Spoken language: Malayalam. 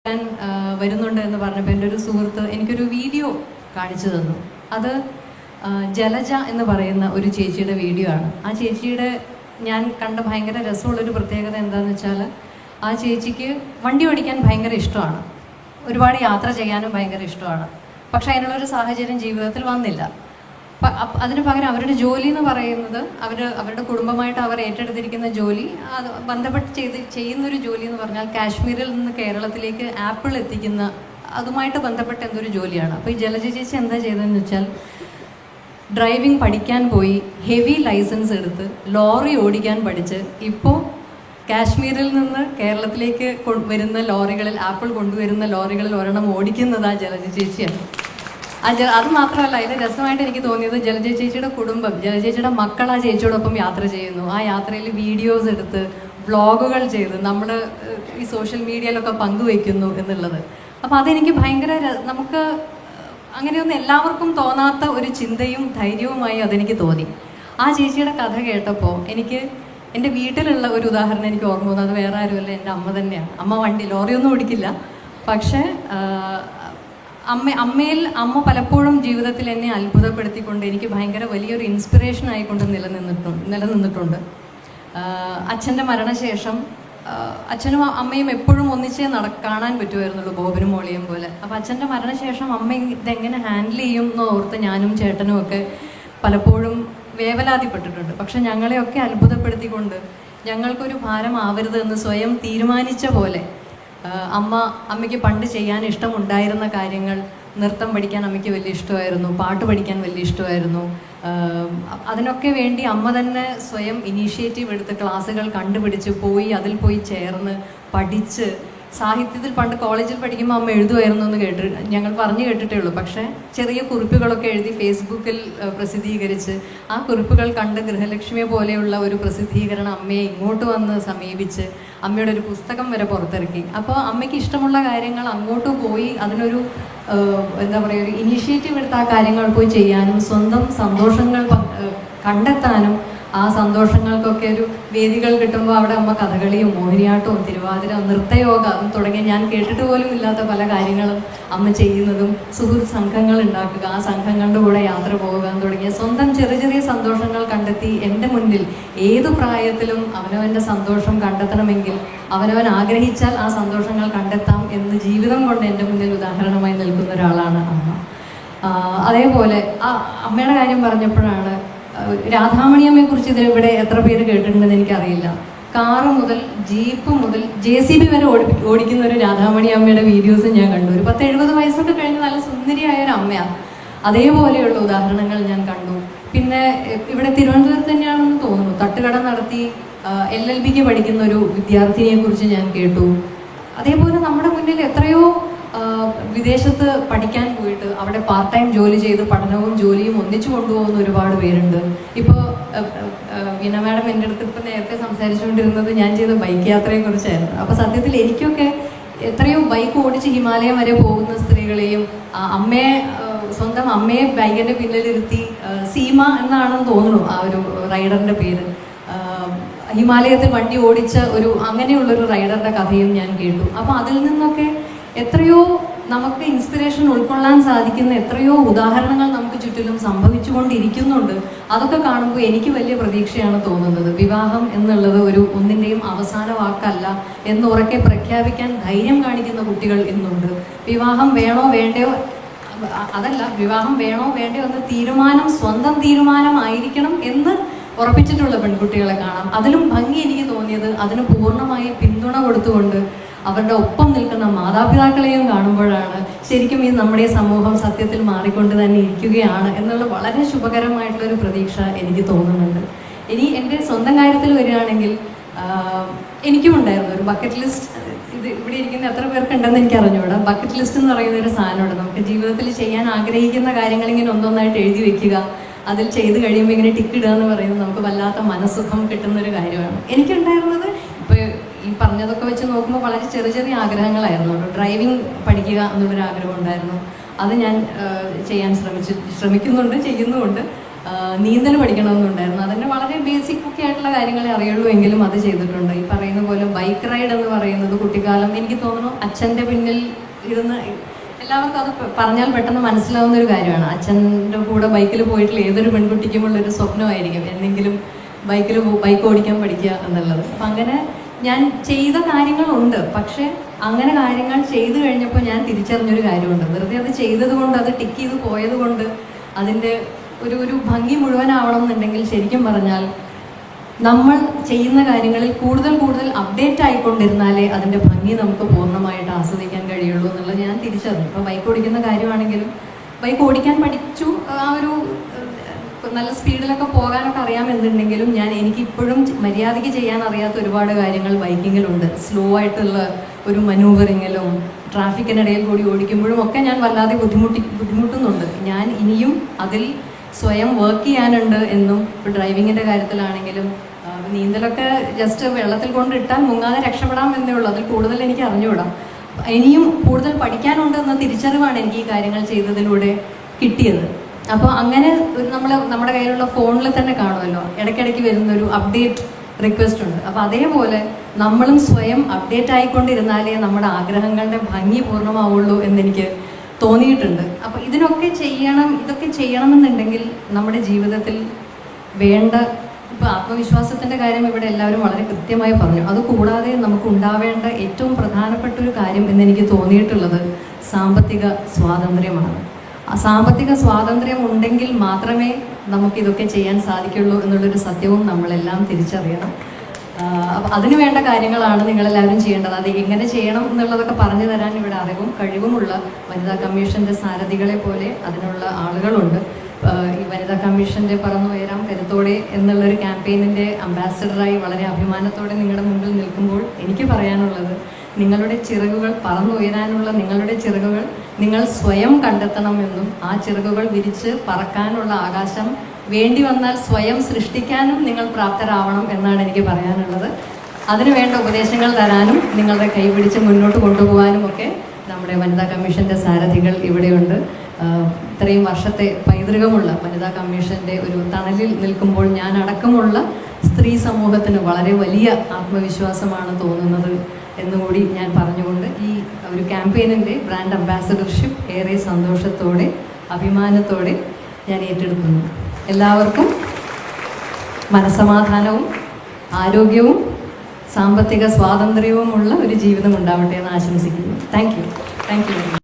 വരുന്നുണ്ട് എന്ന് പറഞ്ഞപ്പോൾ എൻ്റെ ഒരു സുഹൃത്ത് എനിക്കൊരു വീഡിയോ കാണിച്ചു തന്നു. അത് ജലജ എന്ന് പറയുന്ന ഒരു ചേച്ചിയുടെ വീഡിയോ ആണ്. ആ ചേച്ചിയുടെ ഞാൻ കണ്ട ഭയങ്കര രസമുള്ളൊരു പ്രത്യേകത എന്താണെന്ന് വെച്ചാൽ, ആ ചേച്ചിക്ക് വണ്ടി ഓടിക്കാൻ ഭയങ്കര ഇഷ്ടമാണ്, ഒരുപാട് യാത്ര ചെയ്യാനും ഭയങ്കര ഇഷ്ടമാണ്. പക്ഷെ അതിനുള്ളൊരു സാഹചര്യം ജീവിതത്തിൽ വന്നില്ല. അതിന് പകരം അവരുടെ ജോലി എന്ന് പറയുന്നത് അവരുടെ കുടുംബമായിട്ട് അവർ ഏറ്റെടുത്തിരിക്കുന്ന ജോലി, അത് ബന്ധപ്പെട്ട് ചെയ്യുന്നൊരു ജോലി എന്ന് പറഞ്ഞാൽ കാശ്മീരിൽ നിന്ന് കേരളത്തിലേക്ക് ആപ്പിൾ എത്തിക്കുന്ന അതുമായിട്ട് ബന്ധപ്പെട്ട എന്തൊരു ജോലിയാണ്. അപ്പോൾ ഈ ജലജ ചേച്ചി എന്താ ചെയ്തതെന്ന് വെച്ചാൽ, ഡ്രൈവിംഗ് പഠിക്കാൻ പോയി ഹെവി ലൈസൻസ് എടുത്ത് ലോറി ഓടിക്കാൻ പഠിച്ച് ഇപ്പോൾ കാശ്മീരിൽ നിന്ന് കേരളത്തിലേക്ക് വരുന്ന ലോറികളിൽ, ആപ്പിൾ കൊണ്ടുവരുന്ന ലോറികളിൽ ഒരെണ്ണം ഓടിക്കുന്നത് ആ ജലജ ചേച്ചിയാണ്. അത് മാത്രമല്ല, അതിൽ രസമായിട്ട് എനിക്ക് തോന്നിയത് ജലജ ചേച്ചിയുടെ കുടുംബം, ജലജ ചേച്ചിയുടെ മക്കൾ ആ ചേച്ചിയോടൊപ്പം യാത്ര ചെയ്യുന്നു. ആ യാത്രയിൽ വീഡിയോസ് എടുത്ത് വ്ളോഗുകൾ ചെയ്ത് നമ്മൾ ഈ സോഷ്യൽ മീഡിയയിലൊക്കെ പങ്കുവയ്ക്കുന്നു എന്നുള്ളത്. അപ്പോൾ അതെനിക്ക് ഭയങ്കര, നമുക്ക് അങ്ങനെയൊന്നും എല്ലാവർക്കും തോന്നാത്ത ഒരു ചിന്തയും ധൈര്യവുമായി അതെനിക്ക് തോന്നി. ആ ചേച്ചിയുടെ കഥ കേട്ടപ്പോൾ എനിക്ക് എൻ്റെ വീട്ടിലുള്ള ഒരു ഉദാഹരണം എനിക്ക് ഓർമ്മ വന്നു. അത് വേറെ ആരുമല്ല, എൻ്റെ അമ്മ തന്നെയാണ്. അമ്മ ലോറിയൊന്നും ഓടിക്കില്ല, പക്ഷേ അമ്മ പലപ്പോഴും ജീവിതത്തിൽ എന്നെ അത്ഭുതപ്പെടുത്തിക്കൊണ്ട് എനിക്ക് ഭയങ്കര വലിയൊരു ഇൻസ്പിറേഷൻ ആയിക്കൊണ്ട് നിലനിന്നിട്ടുണ്ട്. അച്ഛൻ്റെ മരണശേഷം അച്ഛനും അമ്മയും എപ്പോഴും ഒന്നിച്ചേ കാണാൻ പറ്റുമായിരുന്നുള്ളൂ, ബോബനും മോളിയും പോലെ. അപ്പോൾ അച്ഛൻ്റെ മരണശേഷം അമ്മ ഇതെങ്ങനെ ഹാൻഡിൽ ചെയ്യും എന്ന് ഓർത്ത് ഞാനും ചേട്ടനും ഒക്കെ പലപ്പോഴും വേവലാതിപ്പെട്ടിട്ടുണ്ട്. പക്ഷെ ഞങ്ങളെയൊക്കെ അത്ഭുതപ്പെടുത്തിക്കൊണ്ട് ഞങ്ങൾക്കൊരു ഭാരമാവരുത് എന്ന് സ്വയം തീരുമാനിച്ച പോലെ അമ്മയ്ക്ക് പണ്ട് ചെയ്യാൻ ഇഷ്ടമുണ്ടായിരുന്ന കാര്യങ്ങൾ, നൃത്തം പഠിക്കാൻ അമ്മയ്ക്ക് വലിയ ഇഷ്ടമായിരുന്നു, പാട്ട് പഠിക്കാൻ വലിയ ഇഷ്ടമായിരുന്നു. അതിനൊക്കെ വേണ്ടി അമ്മ തന്നെ സ്വയം ഇനീഷ്യേറ്റീവ് എടുത്ത് ക്ലാസ്സുകൾ കണ്ടുപിടിച്ച് പോയി അതിൽ പോയി ചേർന്ന് പഠിച്ച്, സാഹിത്യത്തിൽ പണ്ട് കോളേജിൽ പഠിക്കുമ്പോൾ അമ്മ എഴുതുമായിരുന്നു എന്ന് ഞങ്ങൾ പറഞ്ഞു കേട്ടിട്ടേ ഉള്ളൂ. പക്ഷേ ചെറിയ കുറിപ്പുകളൊക്കെ എഴുതി ഫേസ്ബുക്കിൽ പ്രസിദ്ധീകരിച്ച്, ആ കുറിപ്പുകൾ കണ്ട് ഗൃഹലക്ഷ്മിയെ പോലെയുള്ള ഒരു പ്രസിദ്ധീകരണം അമ്മയെ ഇങ്ങോട്ട് വന്ന് സമീപിച്ച് അമ്മയുടെ ഒരു പുസ്തകം വരെ പുറത്തിറക്കി. അപ്പോൾ അമ്മയ്ക്ക് ഇഷ്ടമുള്ള കാര്യങ്ങൾ അങ്ങോട്ട് പോയി അതിനൊരു എന്താ പറയുക, ഒരു ഇനീഷ്യേറ്റീവ് എടുത്ത് ആ കാര്യങ്ങൾ പോയി ചെയ്യാനും സ്വന്തം സന്തോഷങ്ങൾ കണ്ടെത്താനും, ആ സന്തോഷങ്ങൾക്കൊക്കെ ഒരു വേദികൾ കിട്ടുമ്പോൾ അവിടെ അമ്മ കഥകളിയും മോഹിനിയാട്ടവും തിരുവാതിര നൃത്തയോഗ തുടങ്ങിയ ഞാൻ കേട്ടിട്ട് പോലും ഇല്ലാത്ത പല കാര്യങ്ങളും അമ്മ ചെയ്യുന്നതും, സുഹൃത്ത് സംഘങ്ങൾ ഉണ്ടാക്കുക, ആ സംഘങ്ങളുടെ കൂടെ യാത്ര പോകാൻ തുടങ്ങിയ സ്വന്തം ചെറിയ ചെറിയ സന്തോഷങ്ങൾ കണ്ടെത്തി എൻ്റെ മുന്നിൽ ഏതു പ്രായത്തിലും അവനവൻ്റെ സന്തോഷം കണ്ടെത്തണമെങ്കിൽ അവനവൻ ആഗ്രഹിച്ചാൽ ആ സന്തോഷങ്ങൾ കണ്ടെത്താം എന്ന് ജീവിതം കൊണ്ട് എൻ്റെ മുന്നിൽ ഉദാഹരണമായി നിൽക്കുന്ന ഒരാളാണ് അമ്മ. അതേപോലെ ആ അമ്മയുടെ കാര്യം പറഞ്ഞപ്പോഴാണ്, രാധാമണിയമ്മയെ കുറിച്ച് ഇതിലിവിടെ എത്ര പേര് കേട്ടിട്ടുണ്ടെന്ന് എനിക്കറിയില്ല. കാറ് മുതൽ ജീപ്പ് മുതൽ JCB വരെ ഓടിക്കുന്ന ഒരു രാധാമണിയമ്മയുടെ വീഡിയോസ് ഞാൻ കണ്ടു. ഒരു 10-70 വയസ്സൊക്കെ കഴിഞ്ഞ് നല്ല സുന്ദരിയായ ഒരു അമ്മയാണ്. അതേപോലെയുള്ള ഉദാഹരണങ്ങൾ ഞാൻ കണ്ടു. പിന്നെ ഇവിടെ തിരുവനന്തപുരത്ത് തന്നെയാണെന്ന് തോന്നുന്നു, തട്ടുകട നടത്തി LLBക്ക് പഠിക്കുന്ന ഒരു വിദ്യാർത്ഥിനിയെ കുറിച്ച് ഞാൻ കേട്ടു. അതേപോലെ നമ്മുടെ മുന്നിൽ എത്രയോ വിദേശത്ത് പഠിക്കാൻ പോയിട്ട് അവിടെ പാർട്ട് ടൈം ജോലി ചെയ്ത് പഠനവും ജോലിയും ഒന്നിച്ചു കൊണ്ടുപോകുന്ന ഒരുപാട് പേരുണ്ട്. ഇപ്പോൾ വീണ മാഡം എൻ്റെ അടുത്ത് ഇപ്പോൾ നേരത്തെ സംസാരിച്ചുകൊണ്ടിരുന്നത് ഞാൻ ചെയ്ത ബൈക്ക് യാത്രയെക്കുറിച്ചായിരുന്നു. അപ്പോൾ സത്യത്തിൽ എനിക്കൊക്കെ എത്രയോ ബൈക്ക് ഓടിച്ച് ഹിമാലയം വരെ പോകുന്ന സ്ത്രീകളെയും, സ്വന്തം അമ്മയെ ബൈക്കിൻ്റെ പിന്നിലിരുത്തി, സീമ എന്നാണെന്ന് തോന്നുന്നു ആ ഒരു റൈഡറിൻ്റെ പേര്, ഹിമാലയത്തിൽ വണ്ടി ഓടിച്ച അങ്ങനെയുള്ളൊരു റൈഡറുടെ കഥയും ഞാൻ കേട്ടു. അപ്പോൾ അതിൽ നിന്നൊക്കെ എത്രയോ നമുക്ക് ഇൻസ്പിറേഷൻ ഉൾക്കൊള്ളാൻ സാധിക്കുന്ന എത്രയോ ഉദാഹരണങ്ങൾ നമുക്ക് ചുറ്റിലും സംഭവിച്ചുകൊണ്ടിരിക്കുന്നുണ്ട്. അതൊക്കെ കാണുമ്പോൾ എനിക്ക് വലിയ പ്രതീക്ഷയാണ് തോന്നുന്നത്. വിവാഹം എന്നുള്ളത് ഒന്നിൻ്റെയും അവസാന വാക്കല്ല എന്ന് ഉറക്കെ പ്രഖ്യാപിക്കാൻ ധൈര്യം കാണിക്കുന്ന കുട്ടികൾ ഇന്നുണ്ട്. വിവാഹം വേണോ വേണ്ടയോ വിവാഹം വേണോ വേണ്ടയോ എന്ന സ്വന്തം തീരുമാനമായിരിക്കണം എന്ന് ഉറപ്പിച്ചിട്ടുള്ള പെൺകുട്ടികളെ കാണാം. അതിലും ഭംഗി എനിക്ക് തോന്നിയത് അതിന് പൂർണ്ണമായി പിന്തുണ കൊടുത്തുകൊണ്ട് അവരുടെ ഒപ്പം നിൽക്കുന്ന മാതാപിതാക്കളെയും കാണുമ്പോഴാണ് ശരിക്കും ഈ നമ്മുടെ സമൂഹം സത്യത്തിൽ മാറിക്കൊണ്ട് തന്നെ ഇരിക്കുകയാണ് എന്നുള്ള വളരെ ശുഭകരമായിട്ടുള്ളൊരു പ്രതീക്ഷ എനിക്ക് തോന്നുന്നുണ്ട്. ഇനി എൻ്റെ സ്വന്തം കാര്യത്തിൽ വരികയാണെങ്കിൽ, എനിക്കും ഉണ്ടായിരുന്നു ഒരു ബക്കറ്റ് ലിസ്റ്റ്. ഇത് ഇവിടെ ഇരിക്കുന്ന എത്ര പേർക്ക് ഉണ്ടെന്ന് എനിക്ക് അറിഞ്ഞുകൂടാ. ബക്കറ്റ് ലിസ്റ്റ് എന്ന് പറയുന്ന ഒരു സാധനമുണ്ട്. നമുക്ക് ജീവിതത്തിൽ ചെയ്യാൻ ആഗ്രഹിക്കുന്ന കാര്യങ്ങൾ ഇങ്ങനെ ഒന്നൊന്നായിട്ട് എഴുതി വെക്കുക, അതിൽ ചെയ്ത് കഴിയുമ്പോൾ ഇങ്ങനെ ടിക്ക് ഇടുക എന്ന് പറയുന്നത് നമുക്ക് വല്ലാത്ത മനസ്സുഖം കിട്ടുന്നൊരു കാര്യമാണ്. എനിക്കുണ്ടായിരുന്നത് ഇപ്പോൾ ഈ പറഞ്ഞതൊക്കെ വെച്ച് നോക്കുമ്പോൾ വളരെ ചെറിയ ചെറിയ ആഗ്രഹങ്ങളായിരുന്നു. ഡ്രൈവിംഗ് പഠിക്കുക എന്നുള്ളൊരു ആഗ്രഹം ഉണ്ടായിരുന്നു. അത് ഞാൻ ചെയ്യാൻ ശ്രമിക്കുന്നുണ്ട്, ചെയ്യുന്നുമുണ്ട്. നീന്തൽ പഠിക്കണമെന്നുണ്ടായിരുന്നു. അതിൻ്റെ വളരെ ബേസിക് ഒക്കെ ആയിട്ടുള്ള കാര്യങ്ങളെ അറിയുള്ളൂ, എങ്കിലും അത് ചെയ്തിട്ടുണ്ട്. ഈ പറയുന്ന പോലെ ബൈക്ക് റൈഡ് എന്ന് പറയുന്നത് കുട്ടിക്കാലം എനിക്ക് തോന്നുന്നു അച്ഛൻ്റെ പിന്നിൽ ഇരുന്ന് എല്ലാവർക്കും അത് പറഞ്ഞാൽ പെട്ടെന്ന് മനസ്സിലാവുന്ന ഒരു കാര്യമാണ്. അച്ഛൻ്റെ കൂടെ ബൈക്കിൽ പോയിട്ടുള്ള ഏതൊരു പെൺകുട്ടിക്കുമുള്ളൊരു സ്വപ്നമായിരിക്കും എന്തെങ്കിലും ബൈക്ക് ഓടിക്കാൻ പഠിക്കുക എന്നുള്ളത്. അപ്പം അങ്ങനെ ഞാൻ ചെയ്ത കാര്യങ്ങളുണ്ട്. പക്ഷേ അങ്ങനെ കാര്യങ്ങൾ ചെയ്തു കഴിഞ്ഞപ്പോൾ ഞാൻ തിരിച്ചറിഞ്ഞൊരു കാര്യമുണ്ട്. വെറുതെ അത് ചെയ്തത് കൊണ്ട്, അത് ടിക്ക് ചെയ്ത് പോയത് കൊണ്ട് അതിൻ്റെ ഒരു ഭംഗി മുഴുവനാവണം എന്നുണ്ടെങ്കിൽ ശരിക്കും പറഞ്ഞാൽ നമ്മൾ ചെയ്യുന്ന കാര്യങ്ങളിൽ കൂടുതൽ അപ്ഡേറ്റ് ആയിക്കൊണ്ടിരുന്നാലേ അതിൻ്റെ ഭംഗി നമുക്ക് പൂർണ്ണമായിട്ട് ആസ്വദിക്കാൻ കഴിയുള്ളൂ എന്നുള്ളത് ഞാൻ തിരിച്ചറിഞ്ഞു. ഇപ്പോൾ ബൈക്ക് ഓടിക്കുന്ന കാര്യമാണെങ്കിലും ബൈക്ക് ഓടിക്കാൻ പഠിച്ചു, ആ ഒരു നല്ല സ്പീഡിലൊക്കെ പോകാനൊക്കെ അറിയാമെന്നുണ്ടെങ്കിലും എനിക്കിപ്പോഴും മര്യാദയ്ക്ക് ചെയ്യാൻ അറിയാത്ത ഒരുപാട് കാര്യങ്ങൾ ബൈക്കിങ്ങിലുണ്ട്. സ്ലോ ആയിട്ടുള്ള ഒരു മനൂവറിങ്ങിലും ട്രാഫിക്കിനിടയിൽ കൂടി ഓടിക്കുമ്പോഴും ഒക്കെ ഞാൻ വല്ലാതെ ബുദ്ധിമുട്ടുന്നുണ്ട്. ഞാൻ ഇനിയും അതിൽ സ്വയം വർക്ക് ചെയ്യാനുണ്ട് എന്നും. ഇപ്പോൾ ഡ്രൈവിങ്ങിൻ്റെ കാര്യത്തിലാണെങ്കിലും നീന്തലൊക്കെ ജസ്റ്റ് വെള്ളത്തിൽ കൊണ്ടിട്ടാൽ മുങ്ങാതെ രക്ഷപ്പെടാം എന്നേ ഉള്ളൂ. അതിൽ കൂടുതൽ എനിക്ക് അറിഞ്ഞുകൂടാം. ഇനിയും കൂടുതൽ പഠിക്കാനുണ്ട് എന്ന തിരിച്ചറിവാണ് എനിക്ക് ഈ കാര്യങ്ങൾ ചെയ്തതിലൂടെ കിട്ടിയത്. അപ്പോൾ അങ്ങനെ നമ്മുടെ കയ്യിലുള്ള ഫോണിൽ തന്നെ കാണുമല്ലോ, ഇടയ്ക്കിടയ്ക്ക് വരുന്നൊരു അപ്ഡേറ്റ് റിക്വസ്റ്റ് ഉണ്ട്. അപ്പോൾ അതേപോലെ നമ്മളും സ്വയം അപ്ഡേറ്റ് ആയിക്കൊണ്ടിരുന്നാലേ നമ്മുടെ ആഗ്രഹങ്ങളുടെ ഭംഗി പൂർണ്ണമാവുള്ളൂ എന്നെനിക്ക് തോന്നിയിട്ടുണ്ട്. അപ്പോൾ ഇതൊക്കെ ചെയ്യണമെന്നുണ്ടെങ്കിൽ നമ്മുടെ ജീവിതത്തിൽ വേണ്ട, ഇപ്പോൾ ആത്മവിശ്വാസത്തിൻ്റെ കാര്യം ഇവിടെ എല്ലാവരും വളരെ കൃത്യമായി പറഞ്ഞു. അതുകൂടാതെ നമുക്ക് ഉണ്ടാവേണ്ട ഏറ്റവും പ്രധാനപ്പെട്ട ഒരു കാര്യം എന്നെനിക്ക് തോന്നിയിട്ടുള്ളത് സാമ്പത്തിക സ്വാതന്ത്ര്യമാണ്. ആ സാമ്പത്തിക സ്വാതന്ത്ര്യം ഉണ്ടെങ്കിൽ മാത്രമേ നമുക്കിതൊക്കെ ചെയ്യാൻ സാധിക്കുള്ളൂ എന്നുള്ളൊരു സത്യവും നമ്മളെല്ലാം തിരിച്ചറിയണം. അപ്പോൾ അതിന് വേണ്ട കാര്യങ്ങളാണ് നിങ്ങളെല്ലാവരും ചെയ്യേണ്ടത്. അത് എങ്ങനെ ചെയ്യണം എന്നുള്ളതൊക്കെ പറഞ്ഞു തരാൻ ഇവിടെ അറിവും കഴിവുമുള്ള വനിതാ കമ്മീഷൻ്റെ സാരഥികളെ പോലെ അതിനുള്ള ആളുകളുണ്ട്. ഈ വനിതാ കമ്മീഷൻ്റെ പറന്നുയരാം കരുത്തോടെ എന്നുള്ളൊരു ക്യാമ്പയിനിൻ്റെ അംബാസഡറായി വളരെ അഭിമാനത്തോടെ നിങ്ങളുടെ മുമ്പിൽ നിൽക്കുമ്പോൾ എനിക്ക് പറയാനുള്ളത്, നിങ്ങളുടെ ചിറകുകൾ പറന്നുയരാനുള്ള നിങ്ങളുടെ ചിറകുകൾ നിങ്ങൾ സ്വയം കണ്ടെത്തണമെന്നും ആ ചിറകുകൾ വിരിച്ച് പറക്കാനുള്ള ആകാശം വേണ്ടി വന്നാൽ സ്വയം സൃഷ്ടിക്കാനും നിങ്ങൾ പ്രാപ്തരാവണം എന്നാണ് എനിക്ക് പറയാനുള്ളത്. അതിനു വേണ്ട ഉപദേശങ്ങൾ തരാനും നിങ്ങളുടെ കൈപിടിച്ച് മുന്നോട്ട് കൊണ്ടുപോകാനും ഒക്കെ നമ്മുടെ വനിതാ കമ്മീഷൻ്റെ സാരഥികൾ ഇവിടെയുണ്ട്. ഇത്രയും വർഷത്തെ പൈതൃകമുള്ള വനിതാ കമ്മീഷൻ്റെ ഒരു തണലിൽ നിൽക്കുമ്പോൾ ഞാൻ അടക്കമുള്ള സ്ത്രീ സമൂഹത്തിന് വളരെ വലിയ ആത്മവിശ്വാസമാണ് തോന്നുന്നത് എന്നുകൂടി ഞാൻ പറഞ്ഞുകൊണ്ട് ഈ ഒരു ക്യാമ്പയിനിൻ്റെ ബ്രാൻഡ് അംബാസഡർഷിപ്പ് ഏറെ സന്തോഷത്തോടെ അഭിമാനത്തോടെ ഞാൻ ഏറ്റെടുക്കുന്നു. എല്ലാവർക്കും മനസ്സമാധാനവും ആരോഗ്യവും സാമ്പത്തിക സ്വാതന്ത്ര്യവുമുള്ള ഒരു ജീവിതം ഉണ്ടാവട്ടെ എന്ന് ആശംസിക്കുന്നു. Thank you.